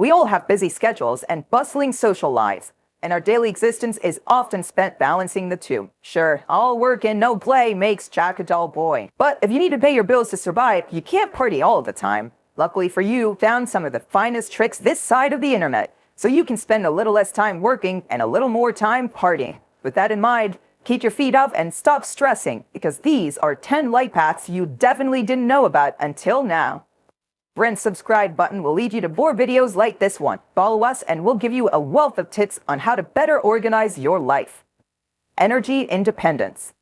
We all have busy schedules and bustling social lives, and our daily existence is often spent balancing the two. Sure, all work and no play makes Jack a dull boy. But if you need to pay your bills to survive, you can't party all the time. Luckily for you, found some of the finest tricks this side of the internet, so you can spend a little less time working and a little more time partying. With that in mind, keep your feet up and stop stressing, because these are 10 life hacks you definitely didn't know about until now. Brent's subscribe button will lead you to more videos like this one. Follow us and we'll give you a wealth of tips on how to better organize your life. Energy independence.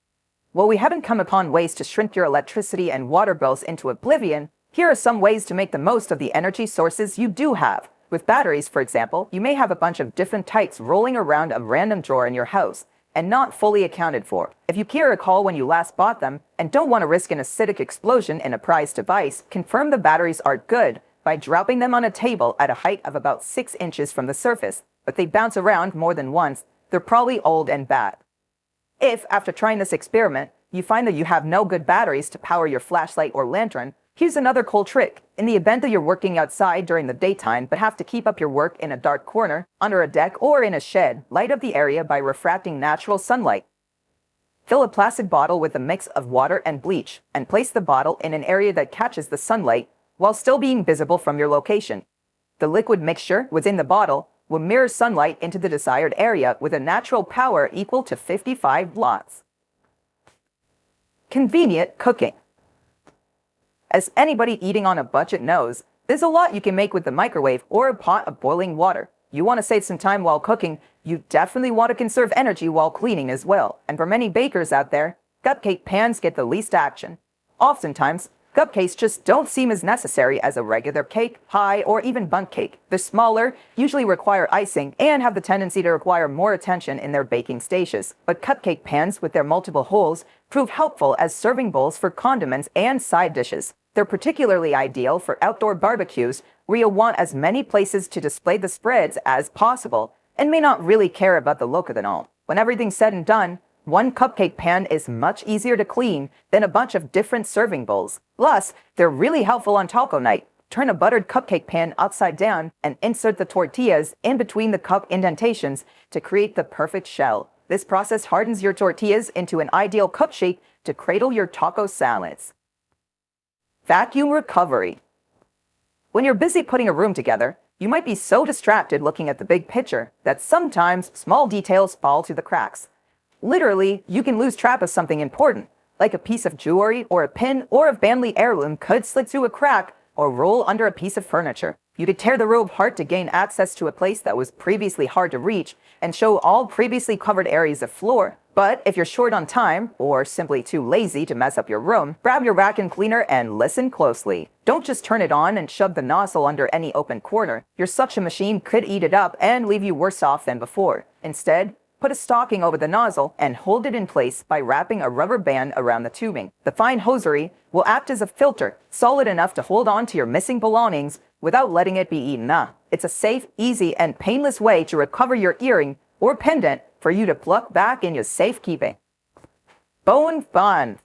While we haven't come upon ways to shrink your electricity and water bills into oblivion, here are some ways to make the most of the energy sources you do have. With batteries, for example, you may have a bunch of different types rolling around a random drawer in your house and not fully accounted for. If you can't recall when you last bought them and don't want to risk an acidic explosion in a prized device, confirm the batteries are good by dropping them on a table at a height of about 6 inches from the surface. But they bounce around more than once, they're probably old and bad. If, after trying this experiment, you find that you have no good batteries to power your flashlight or lantern, here's another cool trick. In the event that you're working outside during the daytime but have to keep up your work in a dark corner, under a deck, or in a shed, light up the area by refracting natural sunlight. Fill a plastic bottle with a mix of water and bleach and place the bottle in an area that catches the sunlight while still being visible from your location. The liquid mixture within the bottle will mirror sunlight into the desired area with a natural power equal to 55 watts. Convenient cooking. As anybody eating on a budget knows, there's a lot you can make with the microwave or a pot of boiling water. You want to save some time while cooking, you definitely want to conserve energy while cleaning as well. And for many bakers out there, cupcake pans get the least action. Oftentimes, cupcakes just don't seem as necessary as a regular cake, pie, or even bundt cake. They're smaller, usually require icing, and have the tendency to require more attention in their baking stages. But cupcake pans with their multiple holes prove helpful as serving bowls for condiments and side dishes. They're particularly ideal for outdoor barbecues where you'll want as many places to display the spreads as possible and may not really care about the look of it all. When everything's said and done, one cupcake pan is much easier to clean than a bunch of different serving bowls. Plus, they're really helpful on taco night. Turn a buttered cupcake pan upside down and insert the tortillas in between the cup indentations to create the perfect shell. This process hardens your tortillas into an ideal cup shape to cradle your taco salads. Vacuum recovery. When you're busy putting a room together, you might be so distracted looking at the big picture that sometimes small details fall through the cracks. Literally, you can lose track of something important, like a piece of jewelry or a pin or a family heirloom could slip through a crack or roll under a piece of furniture. You could tear the row apart to gain access to a place that was previously hard to reach and show all previously covered areas of floor. But if you're short on time, or simply too lazy to mess up your room, grab your vacuum cleaner and listen closely. Don't just turn it on and shove the nozzle under any open corner. Your suction machine could eat it up and leave you worse off than before. Instead, put a stocking over the nozzle and hold it in place by wrapping a rubber band around the tubing. The fine hosiery will act as a filter, solid enough to hold on to your missing belongings without letting it be eaten up. It's a safe, easy, and painless way to recover your earring or pendant for you to pluck back in your safekeeping. Phone fun.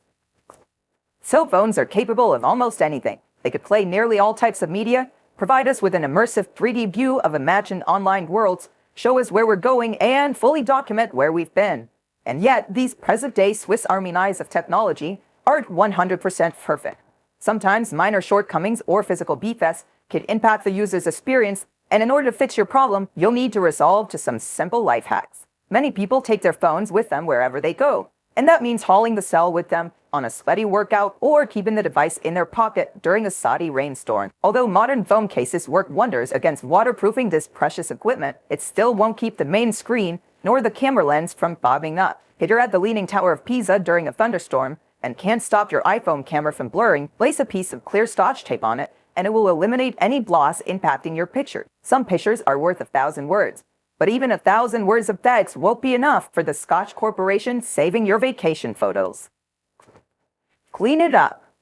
Cell phones are capable of almost anything. They could play nearly all types of media, provide us with an immersive 3D view of imagined online worlds, show us where we're going, and fully document where we've been. And yet, these present-day Swiss Army knives of technology aren't 100% perfect. Sometimes minor shortcomings or physical defects can impact the user's experience, and in order to fix your problem, you'll need to resort to some simple life hacks. Many people take their phones with them wherever they go, and that means hauling the cell with them on a sweaty workout or keeping the device in their pocket during a soddy rainstorm. Although modern phone cases work wonders against waterproofing this precious equipment, it still won't keep the main screen nor the camera lens from fogging up. If you're at the Leaning Tower of Pisa during a thunderstorm and can't stop your iPhone camera from blurring, place a piece of clear Scotch tape on it and it will eliminate any gloss impacting your picture. Some pictures are worth 1,000 words. But even 1,000 words of text won't be enough for the Scotch Corporation saving your vacation photos. Clean it up.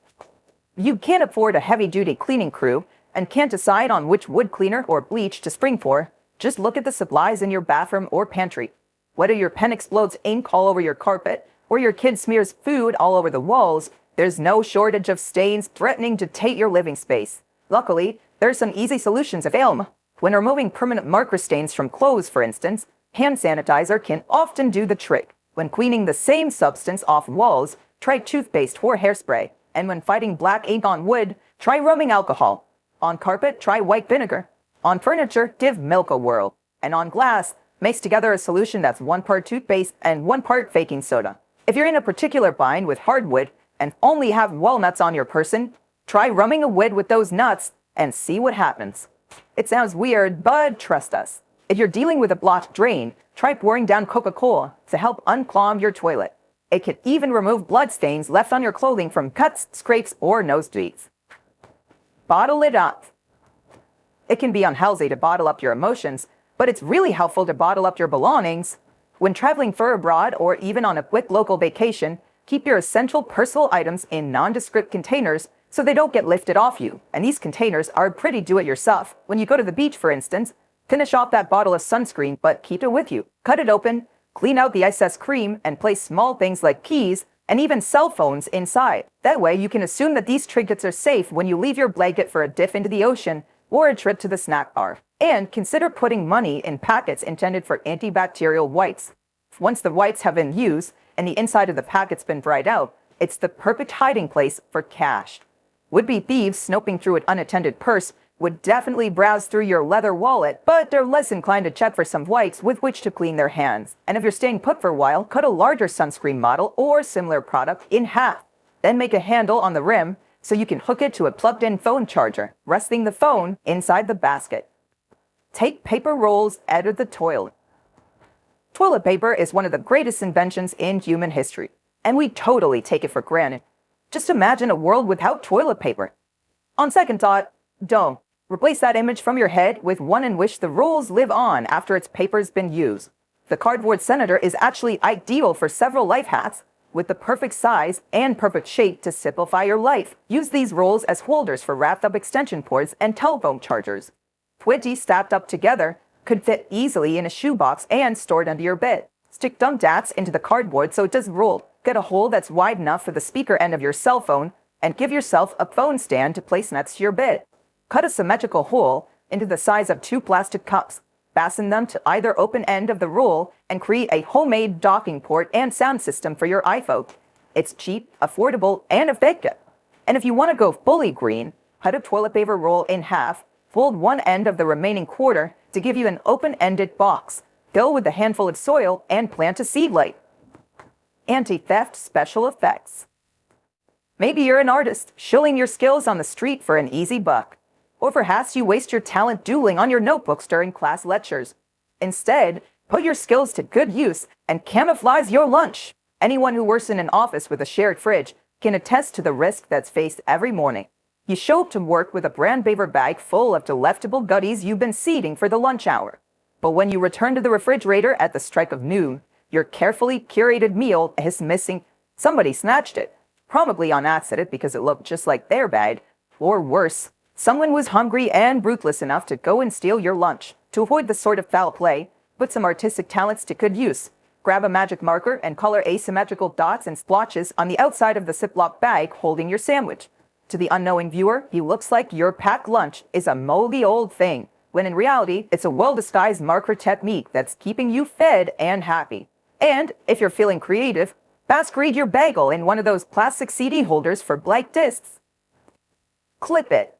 You can't afford a heavy-duty cleaning crew and can't decide on which wood cleaner or bleach to spring for. Just look at the supplies in your bathroom or pantry. Whether your pen explodes ink all over your carpet or your kid smears food all over the walls, there's no shortage of stains threatening to taint your living space. Luckily, there's some easy solutions available. When removing permanent marker stains from clothes, for instance, hand sanitizer can often do the trick. When cleaning the same substance off walls, try toothpaste or hairspray. And when fighting black ink on wood, try rubbing alcohol. On carpet, try white vinegar. On furniture, give milk a whirl. And on glass, mix together a solution that's 1 part toothpaste and 1 part baking soda. If you're in a particular bind with hardwood and only have walnuts on your person, try rubbing a wood with those nuts and see what happens. It sounds weird, but trust us. If you're dealing with a blocked drain, try pouring down Coca-Cola to help unclog your toilet. It can even remove blood stains left on your clothing from cuts, scrapes, or nosebleeds. Bottle it up. It can be unhealthy to bottle up your emotions, but it's really helpful to bottle up your belongings. When traveling far abroad or even on a quick local vacation, keep your essential personal items in nondescript containers so they don't get lifted off you. And these containers are pretty do-it-yourself. When you go to the beach, for instance, finish off that bottle of sunscreen, but keep it with you. Cut it open, clean out the excess cream, and place small things like keys and even cell phones inside. That way, you can assume that these trinkets are safe when you leave your blanket for a dip into the ocean or a trip to the snack bar. And consider putting money in packets intended for antibacterial wipes. Once the wipes have been used and the inside of the packet's been dried out, it's the perfect hiding place for cash. Would-be thieves snoping through an unattended purse would definitely browse through your leather wallet, but they're less inclined to check for some wipes with which to clean their hands. And if you're staying put for a while, cut a larger sunscreen model or similar product in half. Then make a handle on the rim so you can hook it to a plugged-in phone charger, resting the phone inside the basket. Take paper rolls out of the toilet. Toilet paper is one of the greatest inventions in human history, and we totally take it for granted. Just imagine a world without toilet paper. On second thought, don't. Replace that image from your head with one in which the rolls live on after its paper's been used. The cardboard senator is actually ideal for several life hacks, with the perfect size and perfect shape to simplify your life. Use these rolls as holders for wrapped up extension cords and telephone chargers. 20 stacked up together could fit easily in a shoebox and stored under your bed. Stick dumb dats into the cardboard so it doesn't roll. Get a hole that's wide enough for the speaker end of your cell phone and give yourself a phone stand to place next to your bed. Cut a symmetrical hole into the size of 2 plastic cups. Fasten them to either open end of the roll and create a homemade docking port and sound system for your iPhone. It's cheap, affordable, and effective. And if you want to go fully green, cut a toilet paper roll in half, fold one end of the remaining quarter to give you an open-ended box. Fill with a handful of soil and plant a seed light. Anti-theft special effects. Maybe you're an artist, shilling your skills on the street for an easy buck. Or perhaps you waste your talent doodling on your notebooks during class lectures. Instead, put your skills to good use and camouflage your lunch. Anyone who works in an office with a shared fridge can attest to the risk that's faced every morning. You show up to work with a brown paper bag full of delectable goodies you've been seeding for the lunch hour. But when you return to the refrigerator at the strike of noon, your carefully curated meal is missing. Somebody snatched it, probably on accident because it looked just like their bag, or worse, someone was hungry and ruthless enough to go and steal your lunch. To avoid this sort of foul play, put some artistic talents to good use. Grab a magic marker and color asymmetrical dots and splotches on the outside of the Ziploc bag holding your sandwich. To the unknowing viewer, he looks like your packed lunch is a moldy old thing, when in reality, it's a well-disguised marker technique that's keeping you fed and happy. And if you're feeling creative, masquerade your bagel in one of those plastic CD holders for blank discs. Clip it.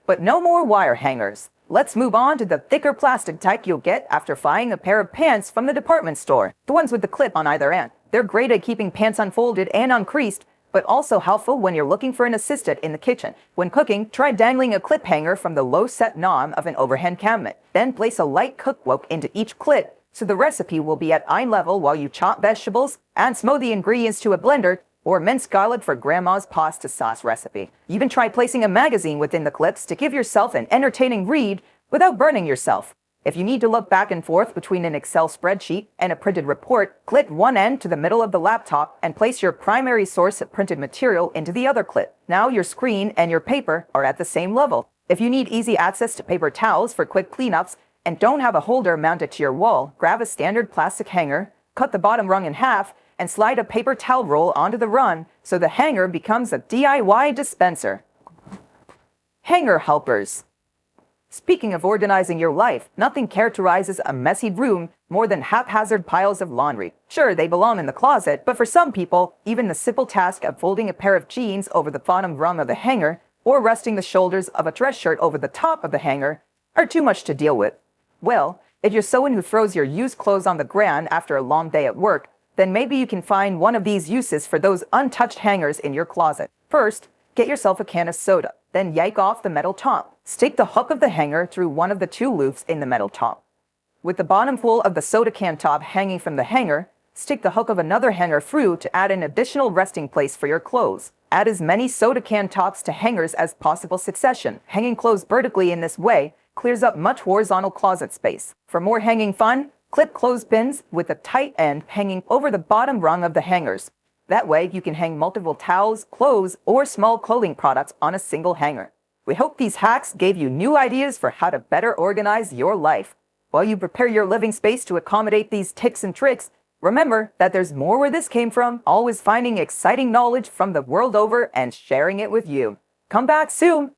But no more wire hangers. Let's move on to the thicker plastic type you'll get after buying a pair of pants from the department store. The ones with the clip on either end. They're great at keeping pants unfolded and uncreased, but also helpful when you're looking for an assistant in the kitchen. When cooking, try dangling a clip hanger from the low-set knob of an overhead cabinet. Then place a light cook wok into each clip so the recipe will be at eye level while you chop vegetables and smoothie ingredients to a blender or mince garlic for grandma's pasta sauce recipe. You can try placing a magazine within the clips to give yourself an entertaining read without burning yourself. If you need to look back and forth between an Excel spreadsheet and a printed report, clip one end to the middle of the laptop and place your primary source of printed material into the other clip. Now your screen and your paper are at the same level. If you need easy access to paper towels for quick cleanups and don't have a holder mounted to your wall, grab a standard plastic hanger, cut the bottom rung in half, and slide a paper towel roll onto the run so the hanger becomes a DIY dispenser. Hanger helpers. Speaking of organizing your life, nothing characterizes a messy room more than haphazard piles of laundry. Sure, they belong in the closet, but for some people, even the simple task of folding a pair of jeans over the bottom rung of the hanger or resting the shoulders of a dress shirt over the top of the hanger are too much to deal with. Well, if you're someone who throws your used clothes on the ground after a long day at work, then maybe you can find one of these uses for those untouched hangers in your closet. First, get yourself a can of soda, then yank off the metal top. Stick the hook of the hanger through one of the two loops in the metal top. With the bottom full of the soda can top hanging from the hanger, stick the hook of another hanger through to add an additional resting place for your clothes. Add as many soda can tops to hangers as possible succession. Hanging clothes vertically in this way clears up much horizontal closet space. For more hanging fun, clip clothespins with the tight end hanging over the bottom rung of the hangers. That way, you can hang multiple towels, clothes, or small clothing products on a single hanger. We hope these hacks gave you new ideas for how to better organize your life. While you prepare your living space to accommodate these tips and tricks, remember that there's more where this came from, always finding exciting knowledge from the world over and sharing it with you. Come back soon!